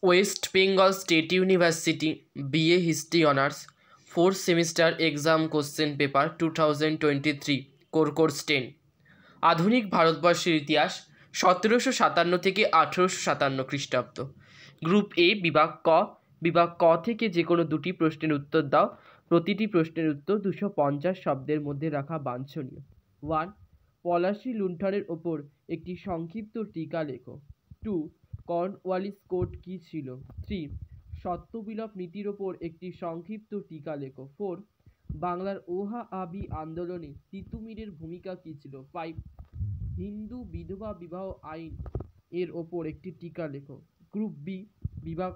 West Bengal state university BA history honours 4th semester exam question paper 2023 course 10 আধুনিক ভারতবর্ষের ইতিহাস 1757 থেকে 1857 খ্রিস্টাব্দ। গ্রুপ এ বিভাগ ক থেকে যে কোনো দুটি প্রশ্নের উত্তর দাও। প্রতিটি প্রশ্নের উত্তর 250 শব্দের মধ্যে রাখা বাঞ্ছনীয়। 1. পলাশী লুণ্ঠনের ওপর একটি সংক্ষিপ্ত টিকা লেখো। 2. কর্নওয়ালিস কোড কী ছিল? 3. সত্যবিলোপ নীতির ওপর একটি সংক্ষিপ্ত টিকা লেখো। 4. বাংলার ওহাবি আন্দোলনে তিতুমিরের ভূমিকা কী ছিল? 5. হিন্দু বিধবা বিবাহ আইন এর ওপর একটি টিকা লেখো। গ্রুপ বি বিভাগ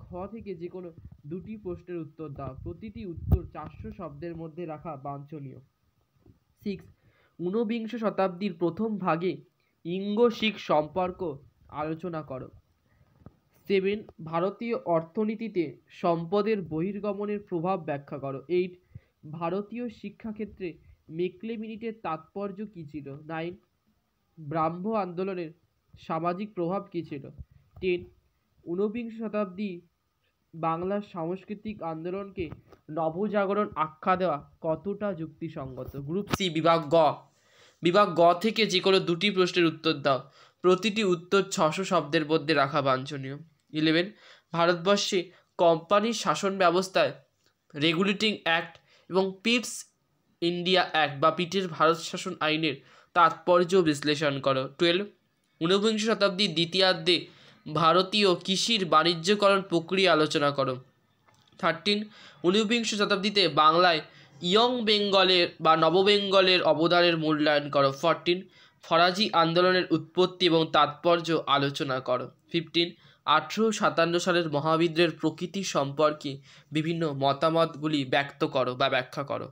খ থেকে যে কোনো দুটি প্রশ্নের উত্তর দাও। প্রতিটি উত্তর 400 শব্দের মধ্যে রাখা বাঞ্ছনীয়। 6. ঊনবিংশ শতাব্দীর প্রথম ভাগে ইঙ্গ-শিখ সম্পর্ক আলোচনা করো। 7. ভারতীয় অর্থনীতিতে সম্পদের বহির্গমনের প্রভাব ব্যাখ্যা করো। 8. ভারতীয় শিক্ষাক্ষেত্রে মেকলে মিনিটের তাৎপর্য কী ছিল? 9. ব্রাহ্ম আন্দোলনের সামাজিক প্রভাব কী ছিল? 10. ঊনবিংশ শতাব্দী বাংলার সাংস্কৃতিক আন্দোলনকে নবজাগরণ আখ্যা দেওয়া কতটা যুক্তিসঙ্গত? গ্রুপ সি বিভাগ গ থেকে যে কোনো দুটি প্রশ্নের উত্তর দাও। প্রতিটি উত্তর 600 শব্দের মধ্যে রাখা বাঞ্ছনীয়। 11. ভারতবর্ষে কোম্পানির শাসন ব্যবস্থায় রেগুলেটিং অ্যাক্ট এবং পিটস ইন্ডিয়া অ্যাক্ট বা পিটের ভারত শাসন আইনের তাৎপর্য বিশ্লেষণ করো। 12. ঊনবিংশ শতাব্দীর দ্বিতীয়ার্ধে ভারতীয় কৃষির বাণিজ্যকরণ প্রক্রিয়া আলোচনা করো। 13. ঊনবিংশ শতাব্দীতে বাংলায় ইয়ং বেঙ্গলের বা নববেঙ্গলের অবদানের মূল্যায়ন করো। 14. ফরাজি আন্দোলনের উৎপত্তি এবং তাৎপর্য আলোচনা করো। 15. 1857 সালের মহাবিদ্রোহের প্রকৃতি সম্পর্কে বিভিন্ন মতামতগুলি ব্যক্ত করো বা ব্যাখ্যা করো।